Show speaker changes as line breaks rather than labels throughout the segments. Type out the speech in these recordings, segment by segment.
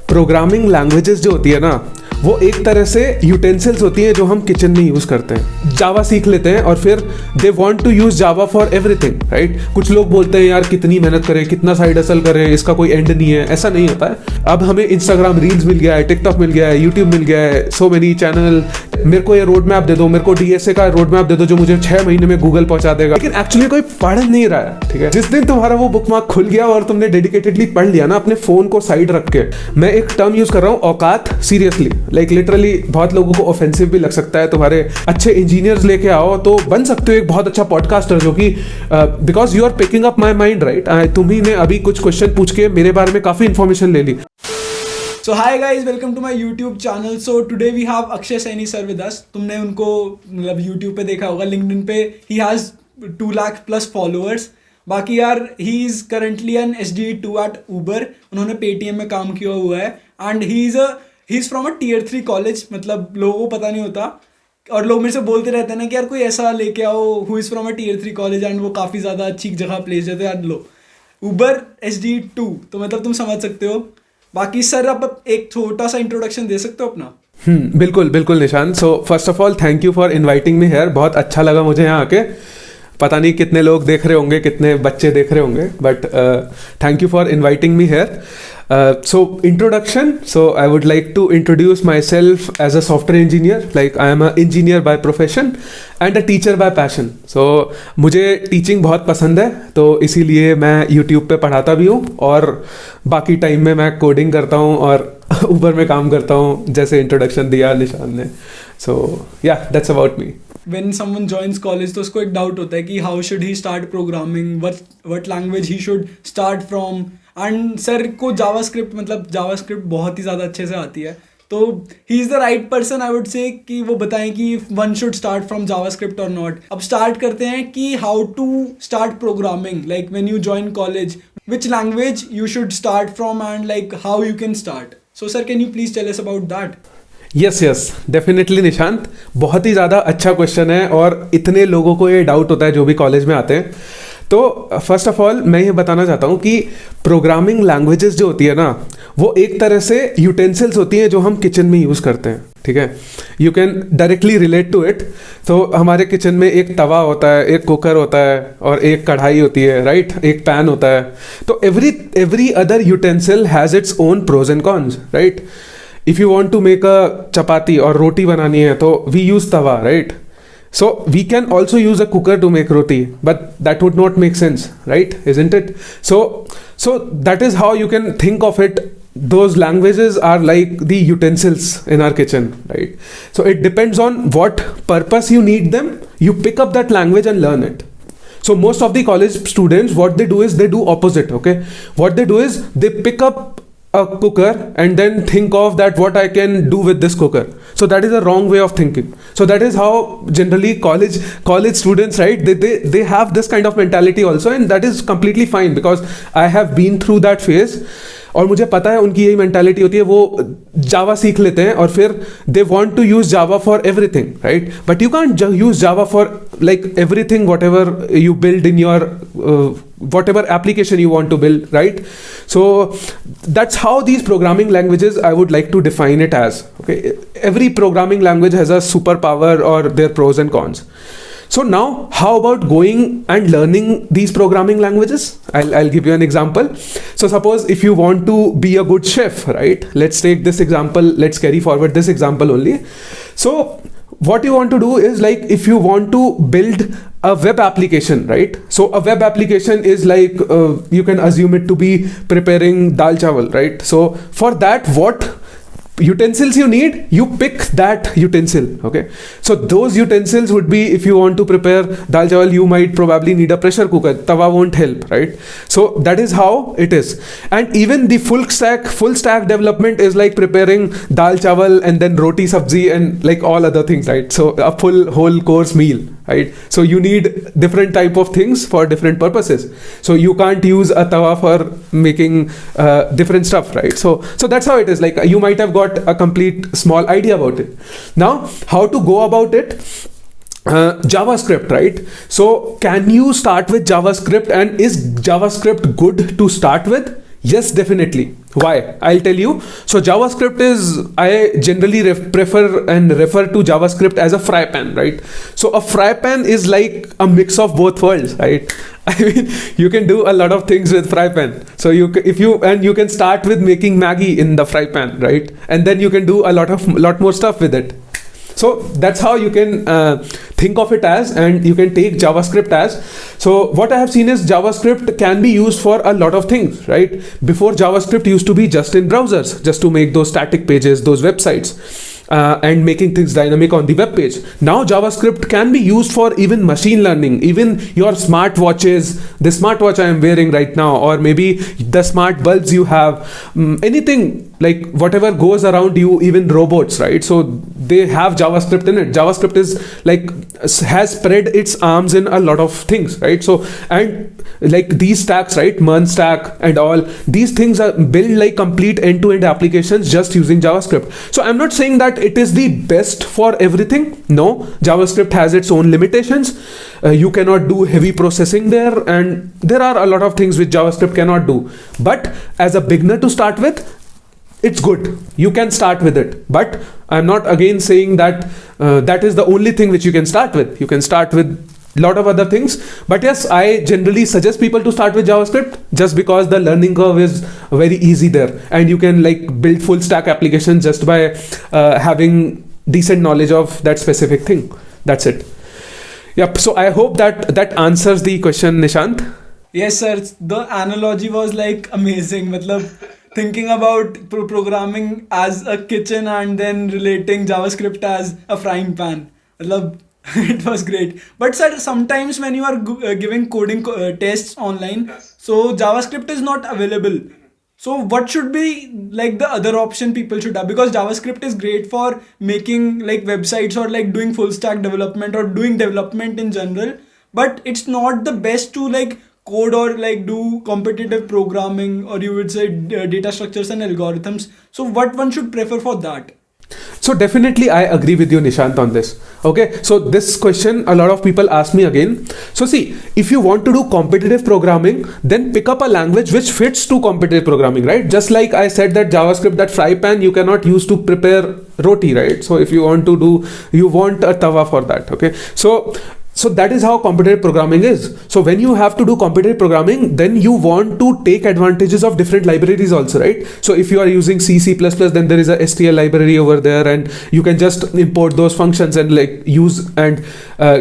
Programming languages जो होती है ना, वो एक तरह से यूटेंसिल्स होती हैं जो हम किचन में यूज़ करते हैं। जावा सीख लेते हैं और फिर they want to use Java for everything, right. कुछ लोग बोलते हैं यार कितनी मेहनत करें, कितना साइड हसल करें, इसका कोई एंड नहीं है। ऐसा नहीं होता है। अब हमें इंस्टाग्राम रील्स मिल गया है, टिकटॉक मिल गया है, यूट्यूब मिल गया है, सो मेनी चैनल। मेरे को ये रोड मैप दे दो, मेरे को डीएसए का रोड मैप दे दो जो मुझे 6 महीने में गूगल पहुंचा देगा, लेकिन एक्चुअली कोई पढ़ नहीं रहा है, ठीक है। जिस दिन तुम्हारा वो बुकमार्क खुल गया और तुमने डेडिकेटेडली पढ़ लिया ना, अपने फोन को साइड रख के, मैं एक टर्म यूज कर रहा हूँ औकात, सीरियसली, लाइक लिटरली बहुत लोगों को ऑफेंसिव भी लग सकता है। तुम्हारे अच्छे इंजीनियर्स लेके आओ तो बन सकते हो एक बहुत अच्छा पॉडकास्टर, जो कि because you are picking up my mind, right. तुम्ही ने अभी कुछ क्वेश्चन पूछ के मेरे बारे में काफी इन्फॉर्मेशन ले ली।
So hi guys, welcome to my YouTube channel. So today we have Akshay Saini sir with us. तुमने उनको मतलब YouTube पे देखा होगा, LinkedIn पे he has 2 lakh plus followers. बाकी यार he is currently an SDE2 at Uber. उन्होंने Paytm में काम किया हुआ है and he is from a tier 3 college. मतलब लोगों को पता नहीं होता और लोग मेरे से बोलते रहते हैं ना कि यार कोई ऐसा लेके आओ who is from a tier 3 college and वो काफ़ी ज़्यादा अच्छी जगह प्लेस रहते हैं। यार लो Uber SDE2, तो मतलब तुम समझ सकते हो। बाकी सर आप एक छोटा सा इंट्रोडक्शन दे सकते हो अपना?
बिल्कुल बिल्कुल निशान। So first of all thank you for inviting me here. बहुत अच्छा लगा मुझे यहाँ आके। पता नहीं कितने लोग देख रहे होंगे, कितने बच्चे देख रहे होंगे, but thank you for inviting me here. So introduction, so I would like to introduce myself as a software engineer, like I am an engineer by profession and a teacher by passion. So मुझे teaching बहुत पसंद है, तो इसीलिए मैं YouTube पे पढ़ाता भी हूँ और बाकी टाइम में मैं कोडिंग करता हूँ और ऊबर में काम करता हूँ, जैसे इंट्रोडक्शन दिया निशान ने। So yeah, that's about me.
When someone joins college तो उसको एक डाउट होता है कि how should he start programming, what language he should start from, and sir को जावास्क्रिप्ट मतलब जावास्क्रिप्ट बहुत ही ज़्यादा अच्छे से आती है, तो he is the right person I would say कि वो बताएं कि one should start from JavaScript और नॉट। अब स्टार्ट करते हैं कि how to start programming, like when you join college which language you should start from and like how you can start. So sir can you please tell us about that?
Yes definitely Nishant, बहुत ही ज़्यादा अच्छा question है और इतने लोगों को ये डाउट होता है जो भी कॉलेज में आते हैं। तो फर्स्ट ऑफ ऑल मैं ये बताना चाहता हूँ कि प्रोग्रामिंग लैंग्वेजेस जो होती है ना, वो एक तरह से यूटेंसिल्स होती हैं जो हम किचन में यूज़ करते हैं, ठीक है। You can directly relate to it. तो हमारे किचन में एक तवा होता है, एक कुकर होता है और एक कढ़ाई होती है, राइट, एक पैन होता है। तो every other utensil has its own pros and cons, right. If you want to make a chapati और रोटी बनानी है तो we use tawa, right. So we can also use a cooker to make roti, but that would not make sense, right? Isn't it? So that is how you can think of it. Those languages are like the utensils in our kitchen, right? So it depends on what purpose you need them. You pick up that language and learn it. So most of the college students, what they do is they do opposite, okay? What they do is they pick up a cooker and then think of that what I can do with this cooker. So that is a wrong way of thinking. So that is how generally college students, right, they have this kind of mentality also, and that is completely fine because I have been through that phase. और मुझे पता है उनकी यही mentality होती है, वो जावा सीख लेते हैं और फिर they want to use Java for everything, right. But you can't use Java for like everything, whatever you build in your whatever application you want to build, right? So that's how these programming languages, I would like to define it as, okay? Every programming language has a superpower or their pros and cons. So now how about going and learning these programming languages? I'll give you an example. So suppose if you want to be a good chef, right? Let's take this example, let's carry forward this example only. So what you want to do is, like, if you want to build a web application, right? So a web application is like, you can assume it to be preparing dal chawal, right? So for that, what utensils you need, you pick that utensil, okay? So those utensils would be, if you want to prepare dal chawal, you might probably need a pressure cooker. Tawa won't help, right? So that is how it is. And even the full stack development is like preparing dal chawal and then roti sabzi and like all other things, right? So a full whole course meal, right? So you need different type of things for different purposes. So you can't use a tawa for making different stuff, right? So that's how it is. Like, you might have got a complete small idea about it. Now, how to go about it? JavaScript, right? So can you start with JavaScript, and is JavaScript good to start with? Yes, definitely. Why? I'll tell you. So JavaScript is, I generally prefer and refer to JavaScript as a fry pan, right? So a fry pan is like a mix of both worlds, right? I mean, you can do a lot of things with fry pan. So you can start with making Maggie in the fry pan, right? And then you can do a lot more stuff with it. So that's how you can think of it as, and you can take JavaScript as. So what I have seen is JavaScript can be used for a lot of things, right? Before, JavaScript used to be just in browsers, just to make those static pages, those websites, and making things dynamic on the web page. Now JavaScript can be used for even machine learning, even your smartwatches, the smartwatch I am wearing right now, or maybe the smart bulbs you have, anything like whatever goes around you, even robots, right? So they have JavaScript in it. JavaScript is like, has spread its arms in a lot of things, right? So, and like these stacks, right, MERN stack and all these things are built like complete end-to-end applications just using JavaScript. So I'm not saying that it is the best for everything. No, JavaScript has its own limitations. You cannot do heavy processing there, and there are a lot of things which JavaScript cannot do. But as a beginner to start with, it's good. You can start with it. But I'm not again saying that that is the only thing which you can start with. You can start with lot of other things. But yes, I generally suggest people to start with JavaScript, just because the learning curve is very easy there, and you can like build full stack applications just by having decent knowledge of that specific thing. That's it. Yep. So I hope that answers the question, Nishant.
Yes, sir. The analogy was like amazing. Matlab, thinking about programming as a kitchen and then relating JavaScript as a frying pan. Matlab, it was great. But sir, sometimes when you are giving coding tests online, so JavaScript is not available. So what should be like the other option people should have? Because JavaScript is great for making like websites or like doing full stack development or doing development in general. But it's not the best to like code or like do competitive programming, or you would say data structures and algorithms. So what one should prefer for that?
So definitely I agree with you, Nishant, on this. Okay, so this question a lot of people ask me again. So see, if you want to do competitive programming, then pick up a language which fits to competitive programming, right? Just like I said that JavaScript, that fry pan you cannot use to prepare roti, right? So if you want to do, you want a tawa for that. Okay, so that is how competitive programming is. So when you have to do competitive programming, then you want to take advantages of different libraries also, right? So if you are using C, C++, then there is a STL library over there, and you can just import those functions and like use and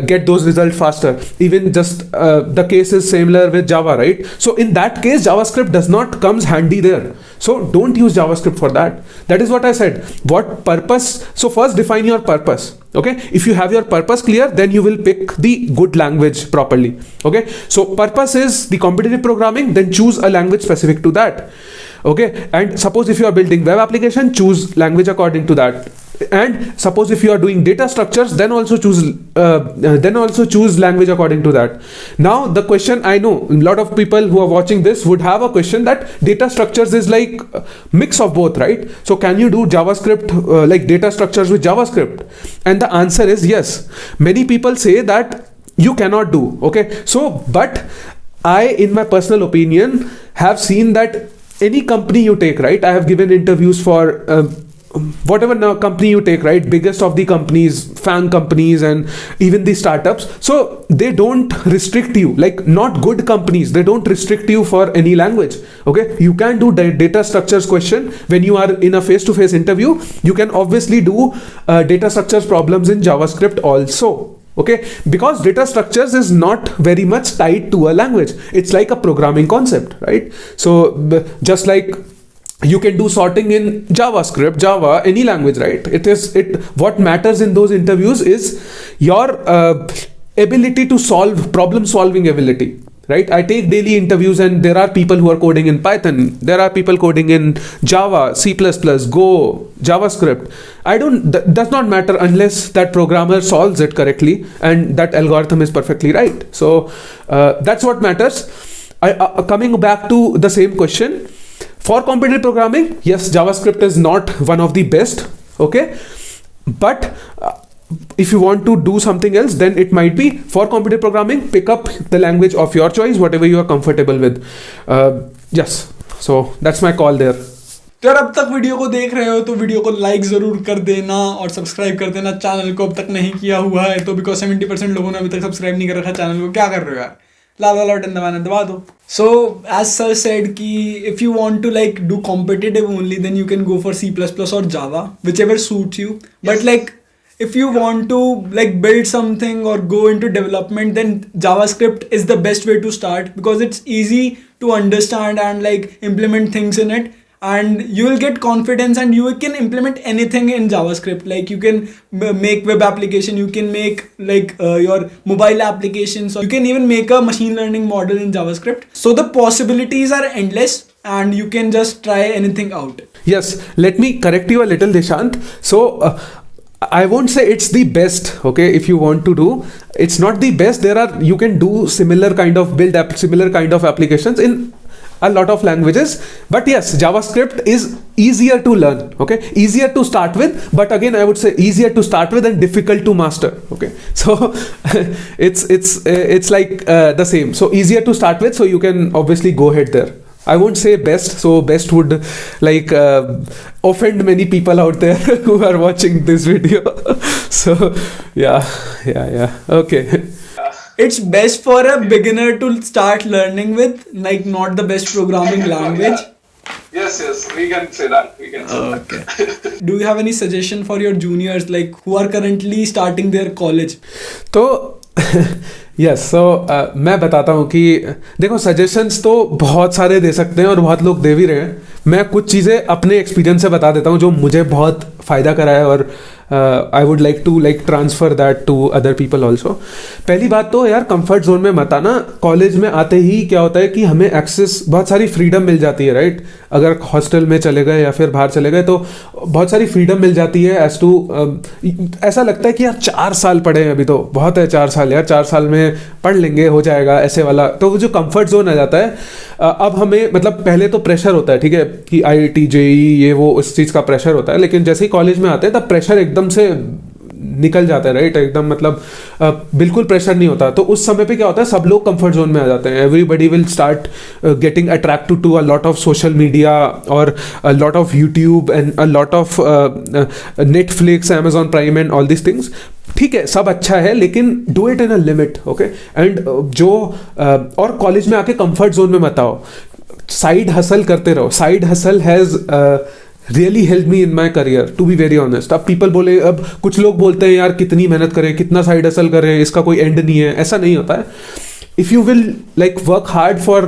get those results faster. Even just the case is similar with Java, right? So in that case, JavaScript does not comes handy there. So don't use JavaScript for that. That is what I said. What purpose? So first define your purpose. Okay, if you have your purpose clear, then you will pick the good language properly. Okay, so purpose is the competitive programming, then choose a language specific to that. Okay, and suppose if you are building web application, choose language according to that. And suppose if you are doing data structures, then also choose language according to that. Now the question, I know a lot of people who are watching this would have a question that data structures is like a mix of both, right? So can you do JavaScript like data structures with JavaScript? And the answer is yes. Many people say that you cannot do. Okay, so but I, in my personal opinion, have seen that any company you take, right? I have given interviews for whatever company you take, right? Biggest of the companies, FAANG companies, and even the startups. So they don't restrict you, like not good companies. They don't restrict you for any language. Okay, you can do data structures question when you are in a face-to-face interview. You can obviously do data structures problems in JavaScript also. Okay, because data structures is not very much tied to a language. It's like a programming concept, right? So just like you can do sorting in JavaScript, Java, any language, right? What matters in those interviews is your ability to solve, problem solving ability, right? I take daily interviews, and there are people who are coding in Python, there are people coding in Java, C++, Go, JavaScript. That does not matter unless that programmer solves it correctly and that algorithm is perfectly right. So that's what matters. Coming back to the same question, for competitive programming, yes, JavaScript is not one of the best. Okay, but if you want to do something else, then it might be for competitive programming, pick up the language of your choice, whatever you are comfortable with. Yes. So that's my call there.
तो यार अब तक video को देख रहे हो तो video को लाइक ज़रूर कर देना और सब्सक्राइब कर देना चैनल को, अब तक नहीं किया हुआ है तो, बिकॉज 70% लोगों ने अभी तक सब्सक्राइब नहीं कर रखा चैनल को। क्या कर रहे हो यार, लाल वाला बटन दबाना दबा दो। सो एज सर सेड कि if you want to like do competitive only then you can go for C++ और Java, whichever suits you, but like if you want to like build something or go into development, then JavaScript is the best way to start because it's easy to understand and like implement things in it, and you will get confidence and you can implement anything in JavaScript. Like you can make web application, you can make like your mobile applications, or you can even make a machine learning model in JavaScript. So the possibilities are endless and you can just try anything out.
Yes, let me correct you a little, Dishant. So I won't say it's the best, okay, if you want to do, it's not the best. There are, you can do similar kind of similar kind of applications in a lot of languages, but yes, JavaScript is easier to learn, okay, easier to start with, but again I would say easier to start with and difficult to master, okay. So it's like the same, so easier to start with, so you can obviously go ahead there. I won't say best, so best would like offend many people out there who are watching this video. So yeah, okay.
It's best for a beginner to start learning with, like not the best programming language.
Yes, we can say that.
Okay. Do you have any suggestion for your juniors, like who are currently starting their college?
तो yes, सो मैं बताता हूँ कि देखो, suggestions तो बहुत सारे दे सकते हैं और बहुत लोग दे भी रहे हैं। मैं कुछ चीज़ें अपने एक्सपीरियंस से बता देता हूँ जो मुझे बहुत फ़ायदा करा है, और I would like to transfer that to other people also. पहली बात तो यार, कंफर्ट जोन में मत आना। कॉलेज में आते ही क्या होता है कि हमें एक्सेस, बहुत सारी फ्रीडम मिल जाती है, राइट। अगर हॉस्टल में चले गए या फिर बाहर चले गए तो बहुत सारी फ्रीडम मिल जाती है एज टू, ऐसा लगता है कि यार 4 साल पढ़े हैं, अभी तो बहुत है 4 साल यार, 4 साल में पढ़ लेंगे, हो जाएगा, ऐसे वाला। तो वो जो कंफर्ट जोन आ जाता है, अब हमें मतलब पहले तो प्रेशर होता है, ठीक है, कि IIT JEE ये वो उस चीज़ का प्रेशर होता है, लेकिन जैसे ही कॉलेज में आते हैं तब प्रेशर एकदम से निकल जाता है, राइट, एकदम मतलब बिल्कुल प्रेशर नहीं होता। तो उस समय पे क्या होता है, सब लोग कंफर्ट जोन में आ जाते हैं। Everybody will start getting attracted to a lot of social media और a lot of YouTube and a lot of Netflix, Amazon Prime and all this things. ठीक है, सब अच्छा है, लेकिन do it in a limit, okay. And जो और college में आके कंफर्ट जोन में मत आओ, साइड हसल करते रहो। Side hustle has really help me in my career, to be very honest. अब पीपल बोले, अब कुछ लोग बोलते हैं यार कितनी मेहनत करें, कितना साइड हसल करें, इसका कोई एंड नहीं है। ऐसा नहीं होता है। If you will like work hard for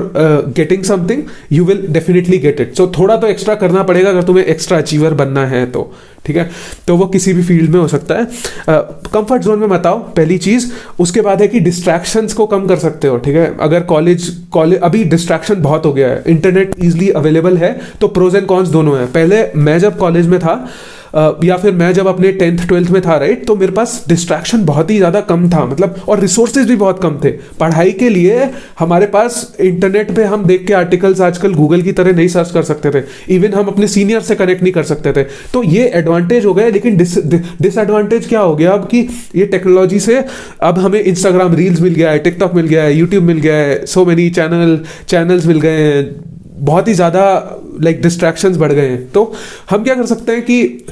getting something, you will definitely get it. So थोड़ा तो एक्स्ट्रा करना पड़ेगा अगर तुम्हें एक्स्ट्रा अचीवर बनना है तो, ठीक है। तो वो किसी भी फील्ड में हो सकता है। कंफर्ट जोन में मत आओ, पहली चीज़। उसके बाद है कि डिस्ट्रैक्शंस को कम कर सकते हो, ठीक है। अगर कॉलेज अभी डिस्ट्रैक्शन बहुत हो गया है, इंटरनेट ईजिली अवेलेबल है, तो प्रोज एंड कॉन्स दोनों हैं। पहले मैं जब कॉलेज में था या फिर मैं जब अपने 10th 12th में था, राइट, तो मेरे पास डिस्ट्रैक्शन बहुत ही ज़्यादा कम था, मतलब, और रिसोर्सेज भी बहुत कम थे पढ़ाई के लिए। हमारे पास इंटरनेट पे हम देख के आर्टिकल्स आजकल गूगल की तरह नहीं सर्च कर सकते थे, इवन हम अपने सीनियर से कनेक्ट नहीं कर सकते थे। तो ये एडवांटेज हो गया, लेकिन डिसएडवांटेज क्या हो गया अब कि ये टेक्नोलॉजी से अब हमें इंस्टाग्राम रील्स मिल गया है, टिकटॉक मिल गया है, यूट्यूब मिल गया है, सो मेनी चैनल्स मिल गए हैं, बहुत ही ज़्यादा लाइक डिस्ट्रैक्शंस बढ़ गए हैं। तो हम क्या कर सकते हैं कि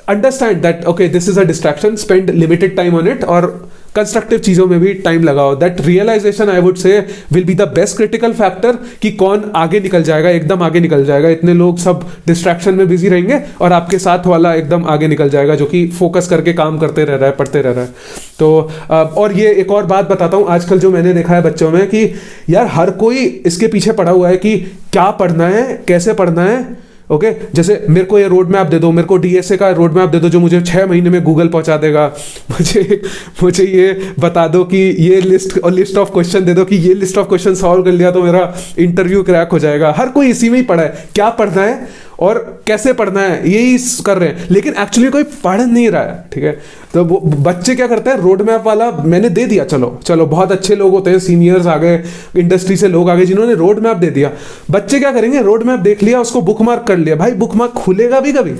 understand that okay this is a distraction, spend limited time on it, और कंस्ट्रक्टिव चीज़ों में भी टाइम लगाओ। That realization I would say will be the best critical factor कि कौन आगे निकल जाएगा, एकदम आगे निकल जाएगा। इतने लोग सब डिस्ट्रैक्शन में बिजी रहेंगे और आपके साथ वाला एकदम आगे निकल जाएगा, जो कि फोकस करके काम करते रह रहा है, पढ़ते रह रहा है। तो और ये एक और बात बताता हूँ, आजकल जो मैंने देखा है बच्चों में कि यार हर कोई इसके पीछे पड़ा हुआ है कि क्या पढ़ना है, कैसे पढ़ना है, ओके। जैसे मेरे को ये रोड मैप दे दो, मेरे को DSA का रोड मैप दे दो जो मुझे 6 महीने में गूगल पहुंचा देगा। मुझे ये बता दो कि ये लिस्ट ऑफ क्वेश्चन दे दो कि ये लिस्ट ऑफ क्वेश्चन सॉल्व कर लिया तो मेरा इंटरव्यू क्रैक हो जाएगा। हर कोई इसी में ही पढ़ा है, क्या पढ़ना है और कैसे पढ़ना है, यही कर रहे हैं, लेकिन एक्चुअली कोई पढ़ नहीं रहा है, ठीक है। तो वो बच्चे क्या करते हैं, रोड मैप वाला मैंने दे दिया, चलो बहुत अच्छे लोग होते हैं, सीनियर्स आ गए, इंडस्ट्री से लोग आ गए जिन्होंने रोड मैप दे दिया। बच्चे क्या करेंगे, रोड मैप देख लिया, उसको बुक मार्क कर लिया। भाई बुक मार्क खुलेगा भी कभी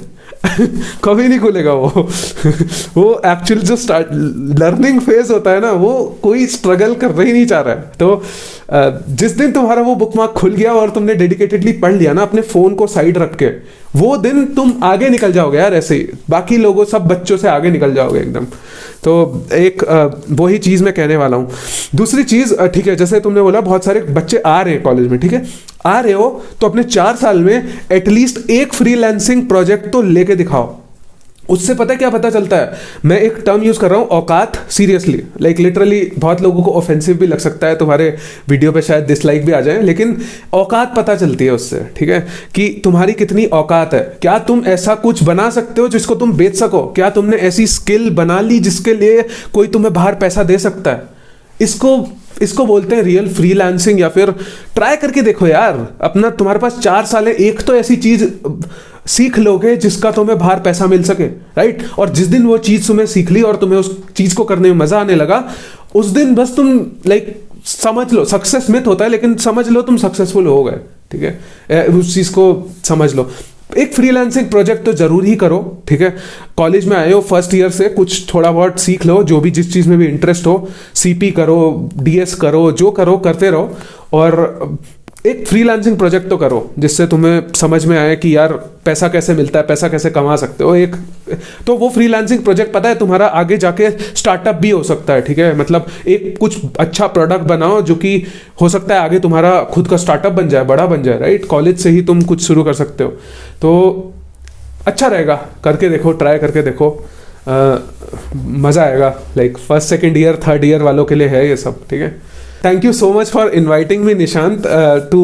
कभी नहीं खुलेगा वो एक्चुअल जो स्टार्ट लर्निंग फेज होता है ना, वो कोई स्ट्रगल करना ही नहीं चाह रहा है। तो जिस दिन तुम्हारा वो बुक मार्क खुल गया और तुमने डेडिकेटेडली पढ़ लिया ना अपने फोन को साइड रख के, वो दिन तुम आगे निकल जाओगे यार, ऐसे ही बाकी लोगों सब बच्चों से आगे निकल जाओगे एकदम। तो एक वही चीज़ मैं कहने वाला हूँ। दूसरी चीज़, ठीक है, जैसे तुमने बोला बहुत सारे बच्चे आ रहे हैं कॉलेज में, ठीक है, आ रहे हो तो अपने 4 साल में एटलीस्ट एक फ्रीलांसिंग प्रोजेक्ट तो लेके दिखाओ। उससे क्या पता चलता है, मैं एक टर्म यूज कर रहा हूँ औकात, सीरियसली, लाइक लिटरली बहुत लोगों को ऑफेंसिव भी लग सकता है, तुम्हारे वीडियो पे शायद डिसलाइक भी आ जाए, लेकिन औकात पता चलती है उससे, ठीक है, कि तुम्हारी कितनी औकात है। क्या तुम ऐसा कुछ बना सकते हो जिसको तुम बेच सको? क्या तुमने ऐसी स्किल बना ली जिसके लिए कोई तुम्हें बाहर पैसा दे सकता है? इसको बोलते हैं रियल फ्रीलांसिंग। या फिर ट्राई करके देखो यार, अपना तुम्हारे पास 4 साल है, एक तो ऐसी चीज सीख लोगे जिसका तुम्हें बाहर पैसा मिल सके, राइट? और जिस दिन वो चीज तुम्हें सीख ली और तुम्हें उस चीज को करने में मजा आने लगा, उस दिन बस तुम लाइक समझ लो, सक्सेस मिथ होता है लेकिन समझ लो तुम सक्सेसफुल हो गए, ठीक है, उस चीज को समझ लो। एक फ्रीलांसिंग प्रोजेक्ट तो जरूर ही करो, ठीक है। कॉलेज में आए हो फर्स्ट ईयर से, कुछ थोड़ा बहुत सीख लो, जो भी जिस चीज़ में भी इंटरेस्ट हो, सीपी करो, डीएस करो, जो करो करते रहो, और एक फ्रीलांसिंग प्रोजेक्ट तो करो जिससे तुम्हें समझ में आए कि यार पैसा कैसे मिलता है, पैसा कैसे कमा सकते हो। एक तो वो फ्रीलांसिंग प्रोजेक्ट पता है तुम्हारा आगे जाके स्टार्टअप भी हो सकता है, ठीक है, मतलब एक कुछ अच्छा प्रोडक्ट बनाओ जो कि हो सकता है आगे तुम्हारा खुद का स्टार्टअप बन जाए, बड़ा बन जाए, राइट? कॉलेज से ही तुम कुछ शुरू कर सकते हो, तो अच्छा रहेगा, करके देखो, ट्राई करके देखो, मज़ा आएगा। Like first second year third year वालों के लिए है ये सब, ठीक है। Thank you so much for inviting me Nishant to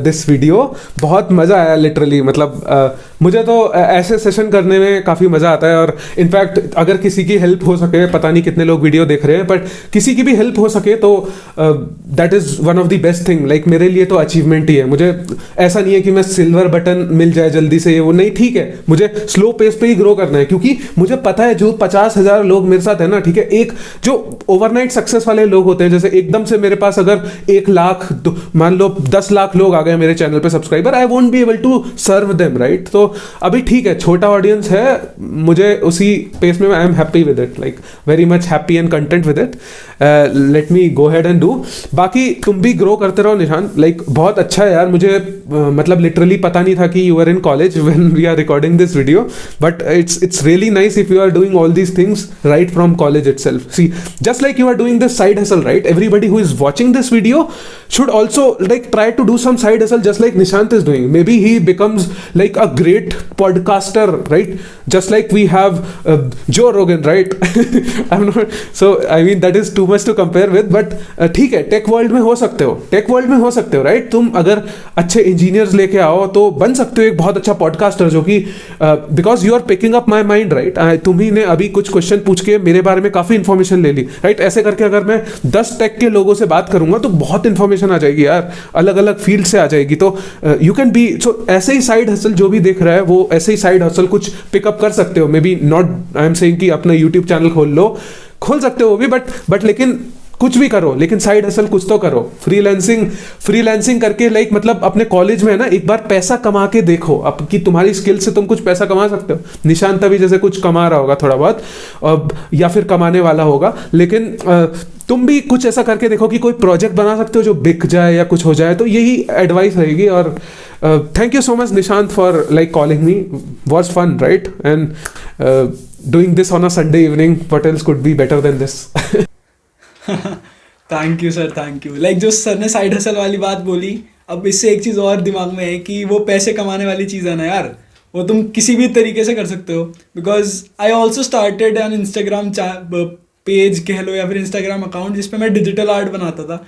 this video. बहुत मज़ा आया लिटरली, मतलब मुझे तो ऐसे सेशन करने में काफ़ी मज़ा आता है। और इनफैक्ट अगर किसी की हेल्प हो सके, पता नहीं कितने लोग वीडियो देख रहे हैं, बट किसी की भी हेल्प हो सके तो that is one of the best thing. Like मेरे लिए तो अचीवमेंट ही है। मुझे ऐसा नहीं है कि मैं सिल्वर बटन मिल जाए जल्दी से, ये वो नहीं, ठीक है, मुझे स्लो पेस पे ही ग्रो करना है, क्योंकि मुझे पता है जो 50,000 लोग मेरे साथ है ना, ठीक है, एक जो ओवरनाइट सक्सेस वाले लोग होते हैं, जैसे एकदम से मेरे पास अगर 1 लाख, मान लो 10 लाख लोग आ गए मेरे चैनल पे subscriber, I won't be able to serve them, right? तो अभी ठीक है, छोटा ऑडियंस है, मुझे उसी पेस में I am happy with it, like very much happy and content with it. Let me go head and do. बाकी तुम भी ग्रो करते रहो निशान, लाइक बहुत अच्छा है यार। मुझे मतलब लिटरली पता नहीं था कि you are in college when we are recording this video, but it's really nice if you are doing all these things right from college itself. See, just like you are doing this side hustle, right? Everybody who is watching this video should also like try to do some side hustle just like Nishant is doing. Maybe he becomes like a great podcaster, right? Just like we have Joe Rogan, right? I'm not, so I mean that is too much to compare with, but ठीक है, tech world में हो सकते हो, tech world में हो सकते हो, राइट? तुम अगर अच्छे इंजीनियर्स लेके आओ तो बन सकते हो एक बहुत अच्छा पॉडकास्टर, जो कि because you are picking up my mind, right? तुम्ही ने अभी कुछ क्वेश्चन पूछ के मेरे बारे में काफी इंफॉर्मेशन ले ली, राइट? ऐसे करके अगर मैं 10 टेक के लोगों से बात करूंगा तो बहुत इंफॉर्मेशन आ जाएगी यार, अलग अलग फील्ड से आ जाएगी। तो यू कैन बी, सो ऐसे ही साइड हसल जो भी देख रहा है वो ऐसे ही साइड हसल कुछ पिकअप कर सकते हो। May be not I am saying कि अपना यूट्यूब चैनल खोल सकते हो वो भी, बट लेकिन कुछ भी करो, लेकिन साइड हसल कुछ तो करो। फ्रीलांसिंग करके लाइक मतलब अपने कॉलेज में है ना, एक बार पैसा कमा के देखो अब कि तुम्हारी स्किल से तुम कुछ पैसा कमा सकते हो। निशांत अभी जैसे कुछ कमा रहा होगा थोड़ा बहुत, या फिर कमाने वाला होगा, लेकिन तुम भी कुछ ऐसा करके देखो कि कोई प्रोजेक्ट बना सकते हो जो बिक जाए या कुछ हो जाए। तो यही एडवाइस रहेगी। और thank you so much Nishant for like calling me, was fun, right? And doing this on a Sunday evening, what else could be better than this?
Thank you sir, thank you. Like जो sir ने side hustle वाली बात बोली, अब इससे एक चीज़ और दिमाग में है कि वो पैसे कमाने वाली चीज़ है ना यार, वो तुम किसी भी तरीके से कर सकते हो। Because I also started an Instagram page कह लो या फिर इंस्टाग्राम अकाउंट जिस पे मैं डिजिटल आर्ट बनाता था,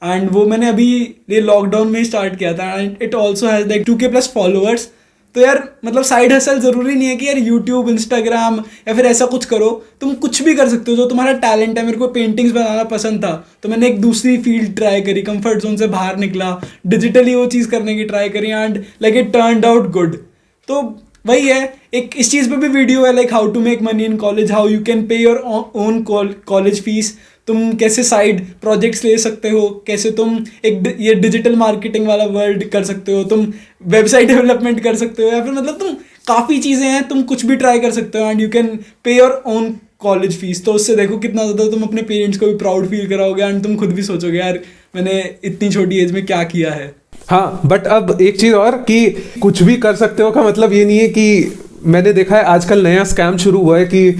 एंड वो मैंने अभी ये लॉकडाउन में ही स्टार्ट किया था, and it also has like 2K+ followers. तो यार मतलब साइड हसल ज़रूरी नहीं है कि यार यूट्यूब, इंस्टाग्राम या फिर ऐसा कुछ करो, तुम कुछ भी कर सकते हो जो तुम्हारा टैलेंट है। मेरे को पेंटिंग्स बनाना पसंद था तो मैंने एक दूसरी फील्ड ट्राई करी, कंफर्ट जोन से बाहर निकला, डिजिटली वो चीज़ करने की ट्राई करी, and like it turned out good. तो वही है, एक इस चीज़ पे भी वीडियो है, like how to make money in college, how you can pay your own college fees, तुम कैसे साइड प्रोजेक्ट्स ले सकते हो, कैसे तुम एक ये डिजिटल मार्केटिंग वाला वर्ल्ड कर सकते हो, तुम वेबसाइट डेवलपमेंट कर सकते हो, या फिर मतलब तुम काफ़ी चीज़ें हैं, तुम कुछ भी ट्राई कर सकते हो, and you can pay your own college fees. तो उससे देखो कितना ज़्यादा तुम अपने पेरेंट्स को भी प्राउड फील कराओगे, एंड तुम खुद भी सोचोगे यार मैंने इतनी छोटी एज में क्या किया है।
हाँ, बट अब एक चीज और कि कुछ भी कर सकते हो का मतलब ये नहीं है कि मैंने देखा है आजकल नया स्कैम शुरू हुआ है कि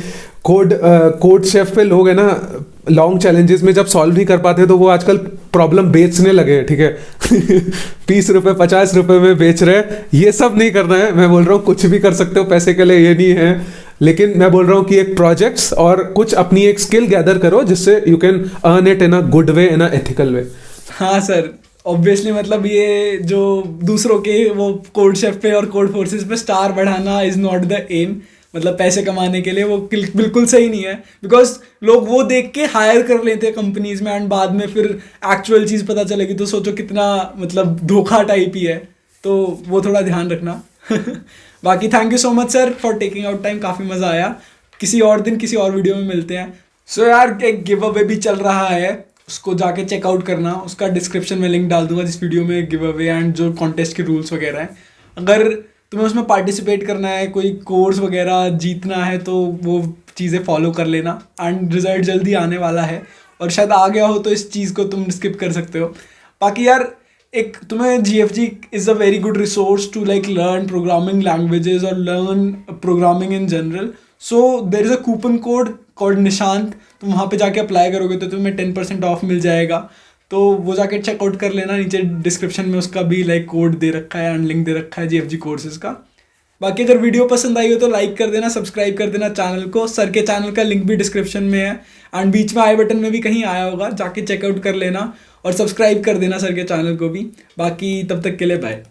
कोड शेफ पे लोग है ना लॉन्ग चैलेंजेस में जब सॉल्व नहीं कर पाते तो वो आजकल प्रॉब्लम बेचने लगे हैं, ठीक है। 20 रुपए 50 रुपए में बेच रहे हैं। ये सब नहीं करना है। मैं बोल रहा हूँ कुछ भी कर सकते हो पैसे के लिए, ये नहीं है। लेकिन मैं बोल रहा हूँ कि एक प्रोजेक्ट्स और कुछ अपनी एक स्किल गैदर करो जिससे you can earn it in a good way, in a ethical way.
हाँ सर, ऑब्वियसली मतलब ये जो दूसरों के वो कोड शेफ पे और कोड फोर्सेस पे स्टार बढ़ाना इज नॉट द एम। मतलब पैसे कमाने के लिए वो बिल्कुल सही नहीं है, बिकॉज लोग वो देख के हायर कर लेते हैं कंपनीज में एंड बाद में फिर एक्चुअल चीज़ पता चलेगी तो सोचो कितना मतलब धोखा टाइप ही है। तो वो थोड़ा ध्यान रखना। बाकी thank you so much sir for taking out time, काफ़ी मज़ा आया। किसी और दिन किसी और वीडियो में मिलते हैं। सो यार एक गिव अवे भी चल रहा है, उसको जाके चेकआउट करना। उसका डिस्क्रिप्शन में लिंक डाल दूंगा जिस वीडियो में गिव अवे एंड जो कॉन्टेस्ट के रूल्स वगैरह हैं। अगर तुम्हें उसमें पार्टिसिपेट करना है, कोई कोर्स वगैरह जीतना है तो वो चीज़ें फॉलो कर लेना एंड रिजल्ट जल्दी आने वाला है। और शायद आ गया हो तो इस चीज़ को तुम स्किप कर सकते हो। बाकी यार एक तुम्हें GFG is a very good resource to like learn programming languages और learn programming in general. So there is a coupon code called Nishant. तुम वहाँ पे जाके अप्लाई करोगे तो तुम्हें 10% ऑफ मिल जाएगा। तो वो जाके चेकआउट कर लेना। नीचे डिस्क्रिप्शन में उसका भी लाइक कोड दे रखा है एंड लिंक दे रखा है GFG कोर्सेज का। बाकी अगर वीडियो पसंद आई हो तो लाइक कर देना, सब्सक्राइब कर देना चैनल को। सर के चैनल का लिंक भी डिस्क्रिप्शन में है एंड बीच में आई बटन में भी कहीं आया होगा, जाके चेकआउट कर लेना और सब्सक्राइब कर देना सर के चैनल को भी। बाकी तब तक के लिए बाय।